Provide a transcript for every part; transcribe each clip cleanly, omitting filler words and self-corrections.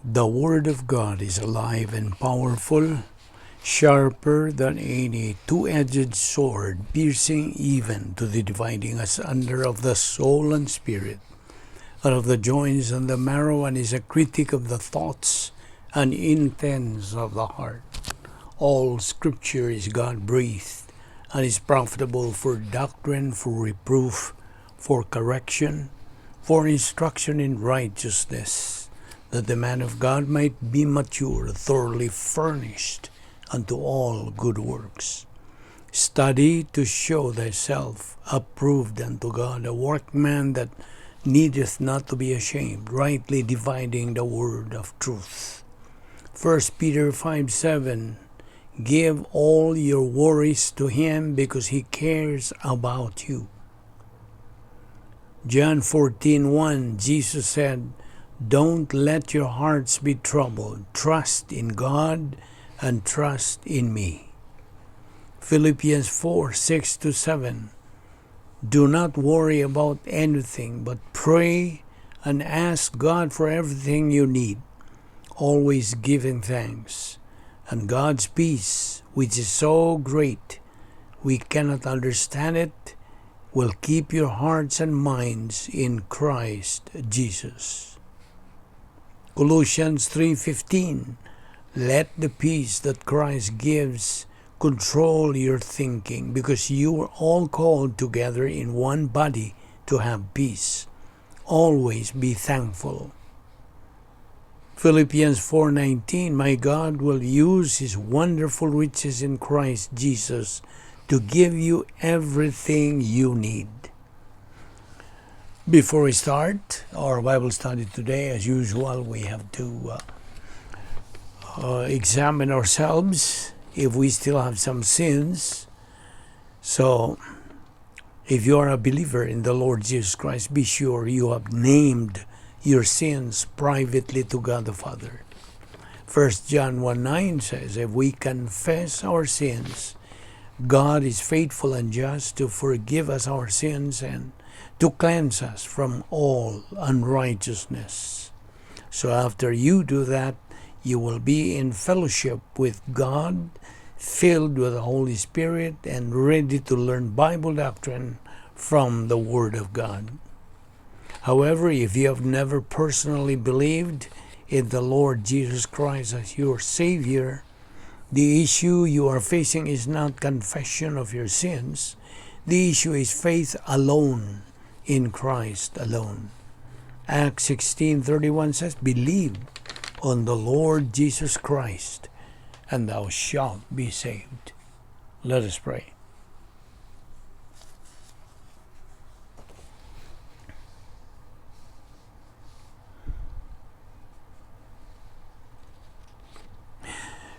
The Word of God is alive and powerful, sharper than any two-edged sword, piercing even to the dividing asunder of the soul and spirit, and of the joints and the marrow, and is a critic of the thoughts and intents of the heart. All Scripture is God-breathed, and is profitable for doctrine, for reproof, for correction, for instruction in righteousness, that the man of God might be mature, thoroughly furnished unto all good works. Study to show thyself approved unto God, a workman that needeth not to be ashamed, rightly dividing the word of truth. 1 Peter 5:7, give all your worries to him because he cares about you. John 14:1, Jesus said, don't let your hearts be troubled. Trust in God and trust in me. Philippians 4:6-7. Do not worry about anything, but pray and ask God for everything you need, always giving thanks. And God's peace, which is so great we cannot understand it, will keep your hearts and minds in Christ Jesus. Colossians 3:15, let the peace that Christ gives control your thinking, because you are all called together in one body to have peace. Always be thankful. Philippians 4:19, my God will use his wonderful riches in Christ Jesus to give you everything you need. Before we start our Bible study today, as usual, we have to examine ourselves if we still have some sins. So, if you are a believer in the Lord Jesus Christ, be sure you have named your sins privately to God the Father. 1 John 1:9 says, if we confess our sins, God is faithful and just to forgive us our sins and to cleanse us from all unrighteousness. So after you do that, you will be in fellowship with God, filled with the Holy Spirit, and ready to learn Bible doctrine from the Word of God. However, if you have never personally believed in the Lord Jesus Christ as your Savior, the issue you are facing is not confession of your sins. The issue is faith alone, in Christ alone. Acts 16:31 says, believe on the Lord Jesus Christ, and thou shalt be saved. Let us pray.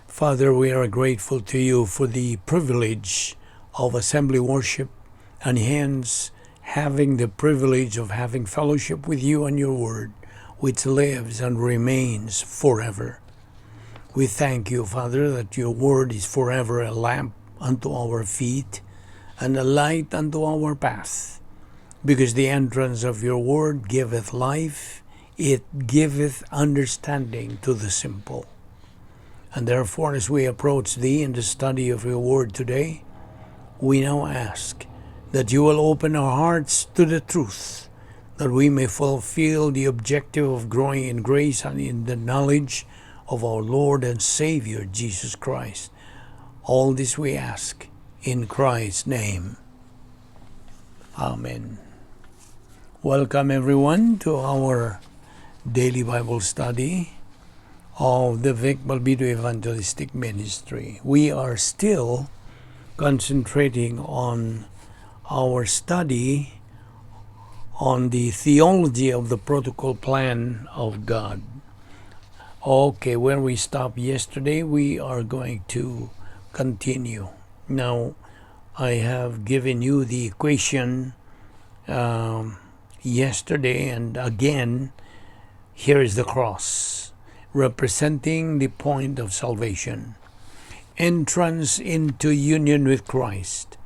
Father, we are grateful to you for the privilege of assembly worship, and hence having the privilege of having fellowship with you and your word, which lives and remains forever. We thank you, Father, that your word is forever a lamp unto our feet and a light unto our path, because the entrance of your word giveth life, it giveth understanding to the simple. And therefore, as we approach thee in the study of your word today, we now ask that you will open our hearts to the truth, that we may fulfill the objective of growing in grace and in the knowledge of our Lord and Savior, Jesus Christ. All this we ask in Christ's name. Amen. Welcome everyone to our daily Bible study of the Vic Balbido Evangelistic Ministry. We are still concentrating on our study on the theology of the protocol plan of God. Okay, where we stopped yesterday, we are going to continue. Now, I have given you the equation yesterday, and again, here is the cross, representing the point of salvation. Entrance into union with Christ,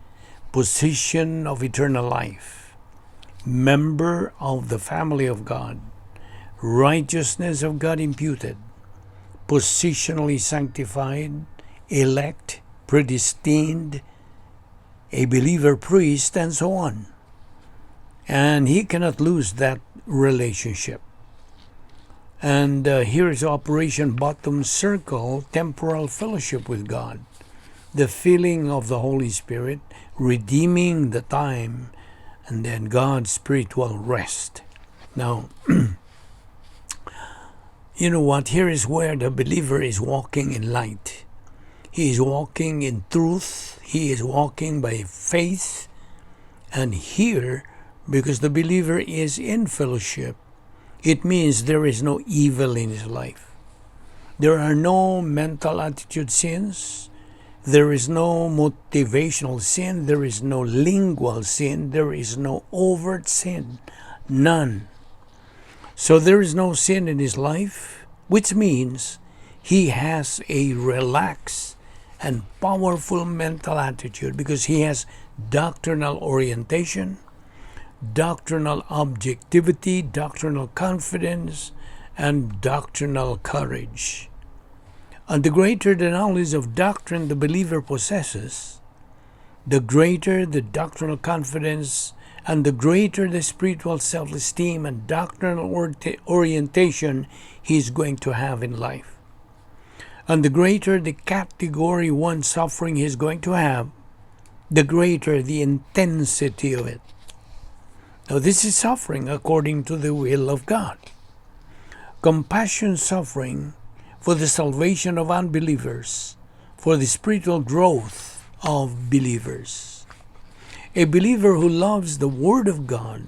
position of eternal life, member of the family of God, righteousness of God imputed, positionally sanctified, elect, predestined, a believer priest, and so on. And he cannot lose that relationship. And here is Operation Bottom Circle, temporal fellowship with God. The filling of the Holy Spirit, redeeming the time, and then God's spiritual rest. Now, you know what? Here is where the believer is walking in light. He is walking in truth. He is walking by faith. And here, because the believer is in fellowship, it means there is no evil in his life. There are no mental attitude sins. There is no motivational sin. There is no lingual sin. There is no overt sin. None. So there is no sin in his life, which means he has a relaxed and powerful mental attitude because he has doctrinal orientation, doctrinal objectivity, doctrinal confidence, and doctrinal courage. And the greater the knowledge of doctrine the believer possesses, the greater the doctrinal confidence and the greater the spiritual self-esteem and doctrinal orientation he is going to have in life. And the greater the category 1 suffering he is going to have, the greater the intensity of it. Now this is suffering according to the will of God. Compassion suffering for the salvation of unbelievers, for the spiritual growth of believers. A believer who loves the Word of God,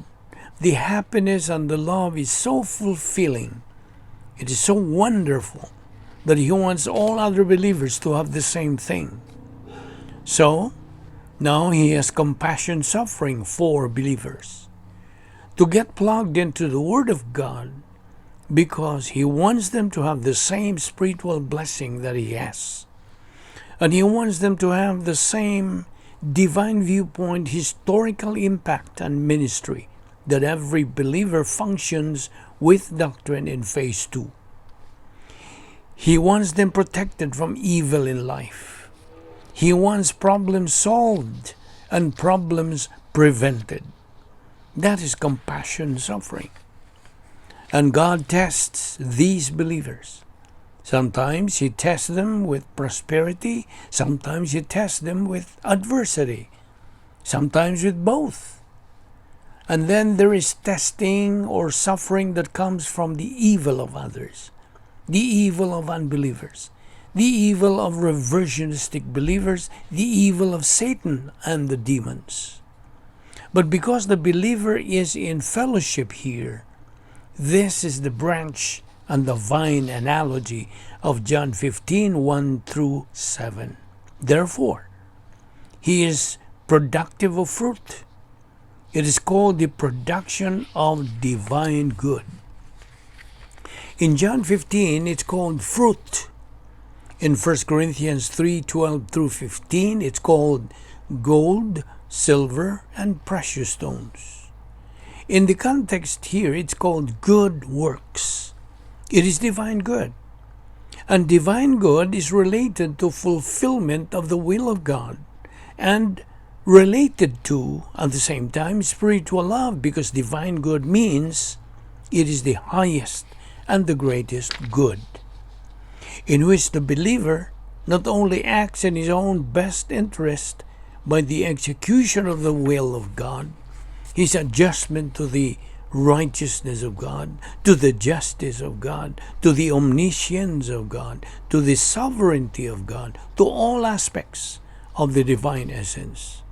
the happiness and the love is so fulfilling, it is so wonderful that he wants all other believers to have the same thing. So, now he has compassion suffering for believers. To get plugged into the Word of God, because he wants them to have the same spiritual blessing that he has. And he wants them to have the same divine viewpoint, historical impact, and ministry that every believer functions with doctrine in phase 2. He wants them protected from evil in life. He wants problems solved and problems prevented. That is compassion suffering. And God tests these believers. Sometimes he tests them with prosperity. Sometimes he tests them with adversity. Sometimes with both. And then there is testing or suffering that comes from the evil of others, the evil of unbelievers, the evil of reversionistic believers, the evil of Satan and the demons. But because the believer is in fellowship here, this is the branch and the vine analogy of John 15:1-7. Therefore, he is productive of fruit. It is called the production of divine good. In John 15, it's called fruit. In 1 Corinthians 3:12-15, it's called gold, silver, and precious stones. In the context here, it's called good works. It is divine good. And divine good is related to fulfillment of the will of God and related to, at the same time, spiritual love, because divine good means it is the highest and the greatest good, in which the believer not only acts in his own best interest by the execution of the will of God, his adjustment to the righteousness of God, to the justice of God, to the omniscience of God, to the sovereignty of God, to all aspects of the divine essence.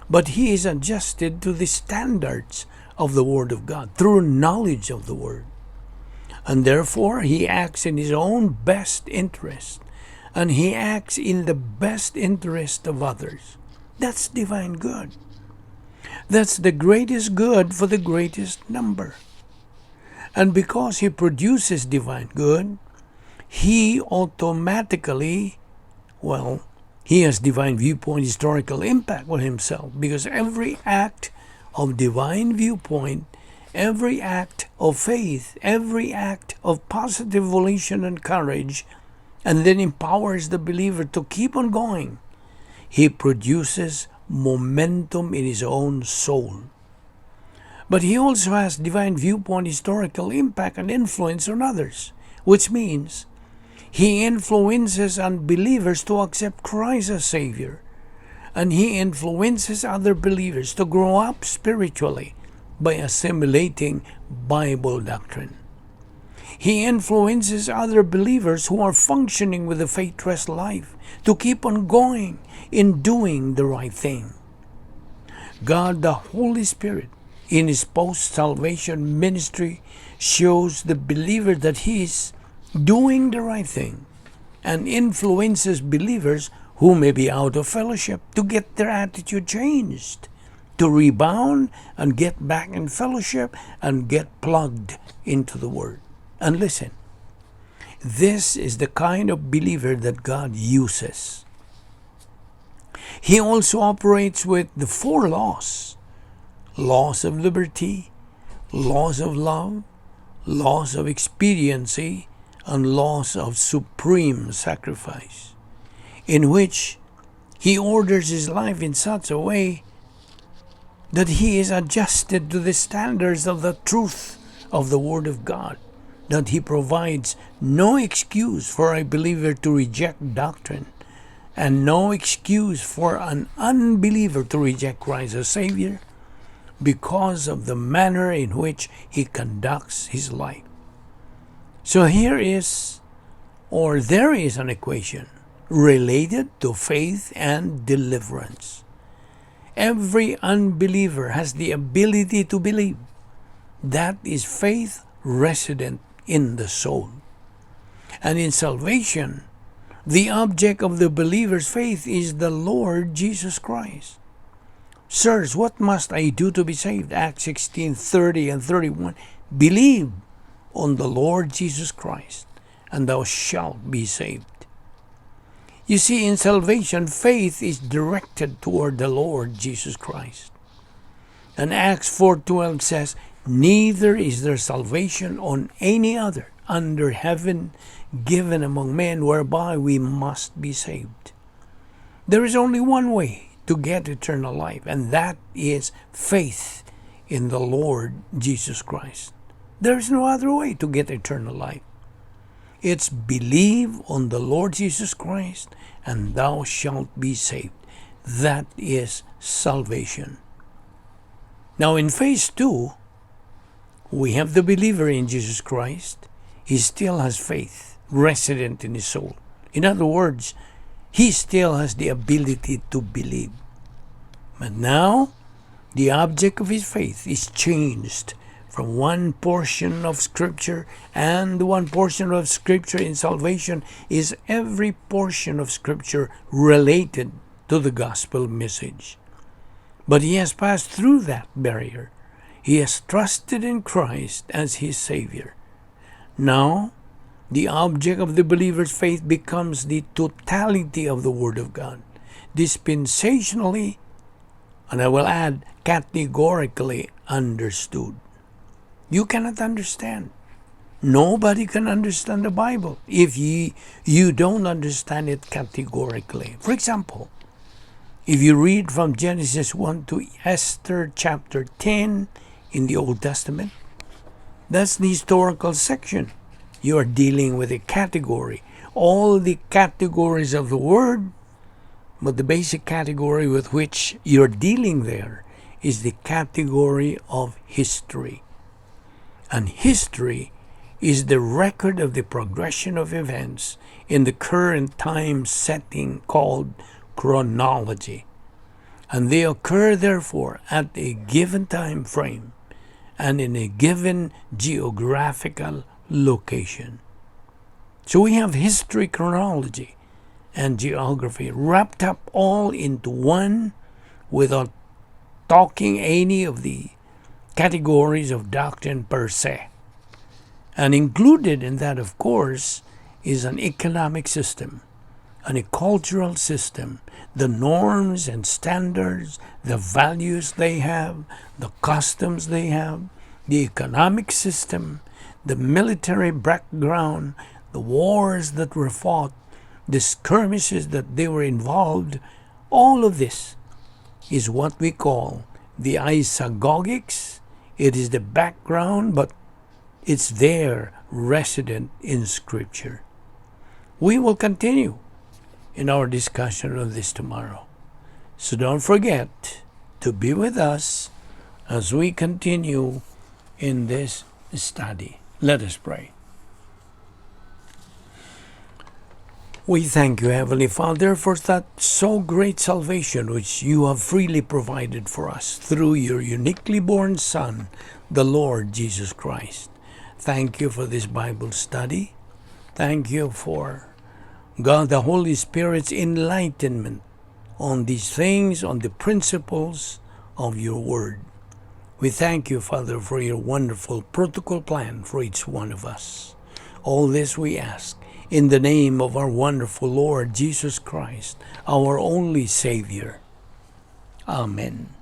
But he is adjusted to the standards of the Word of God through knowledge of the Word. And therefore, he acts in his own best interest, and he acts in the best interest of others. That's divine good. That's the greatest good for the greatest number. And because he produces divine good, he automatically, he has divine viewpoint, historical impact on himself, because every act of divine viewpoint, every act of faith, every act of positive volition and courage and then empowers the believer to keep on going, he produces momentum in his own soul. But he also has divine viewpoint, historical impact, and influence on others, which means he influences unbelievers to accept Christ as Savior, and he influences other believers to grow up spiritually by assimilating Bible doctrine. He influences other believers who are functioning with a faithless life to keep on going in doing the right thing. God, the Holy Spirit, in his post-salvation ministry, shows the believer that he is doing the right thing and influences believers who may be out of fellowship to get their attitude changed, to rebound and get back in fellowship and get plugged into the Word. And listen, this is the kind of believer that God uses. He also operates with the 4 laws: laws of liberty, laws of love, laws of expediency, and laws of supreme sacrifice, in which he orders his life in such a way that he is adjusted to the standards of the truth of the Word of God, that he provides no excuse for a believer to reject doctrine, and no excuse for an unbeliever to reject Christ as Savior because of the manner in which he conducts his life. So there is an equation related to faith and deliverance. Every unbeliever has the ability to believe. That is faith resident in the soul. And in salvation, the object of the believer's faith is the Lord Jesus Christ. Sirs, what must I do to be saved? Acts 16:30 and 31. Believe on the Lord Jesus Christ, and thou shalt be saved. You see, in salvation, faith is directed toward the Lord Jesus Christ. And Acts 4:12 says, neither is there salvation on any other under heaven given among men whereby we must be saved. There is only one way to get eternal life, and that is faith in the Lord Jesus Christ. There is no other way to get eternal life. It's believe on the Lord Jesus Christ, and thou shalt be saved. That is salvation. Now in phase 2, we have the believer in Jesus Christ. He still has faith resident in his soul. In other words, he still has the ability to believe. But now, the object of his faith is changed from one portion of Scripture, and the one portion of Scripture in salvation is every portion of Scripture related to the gospel message. But he has passed through that barrier. He has trusted in Christ as his Savior. Now, the object of the believer's faith becomes the totality of the Word of God, dispensationally, and I will add, categorically understood. You cannot understand. Nobody can understand the Bible if you don't understand it categorically. For example, if you read from Genesis 1 to Esther chapter 10 in the Old Testament, that's the historical section. You are dealing with a category. All the categories of the Word, but the basic category with which you're dealing there is the category of history. And history is the record of the progression of events in the current time setting called chronology. And they occur, therefore, at a given time frame and in a given geographical location. So we have history, chronology, and geography wrapped up all into one without talking any of the categories of doctrine per se. And included in that, of course, is an economic system and a cultural system, the norms and standards, the values they have, the customs they have, the economic system, the military background, the wars that were fought, the skirmishes that they were involved, all of this is what we call the isagogics. It is the background, but it's there, resident in Scripture. We will continue in our discussion of this tomorrow. So don't forget to be with us as we continue in this study. Let us pray. We thank you, Heavenly Father, for that so great salvation which you have freely provided for us through your uniquely born Son, the Lord Jesus Christ. Thank you for this Bible study. Thank you for God the Holy Spirit's enlightenment on these things, on the principles of your Word. We thank you, Father, for your wonderful protocol plan for each one of us. All this we ask in the name of our wonderful Lord Jesus Christ, our only Savior. Amen.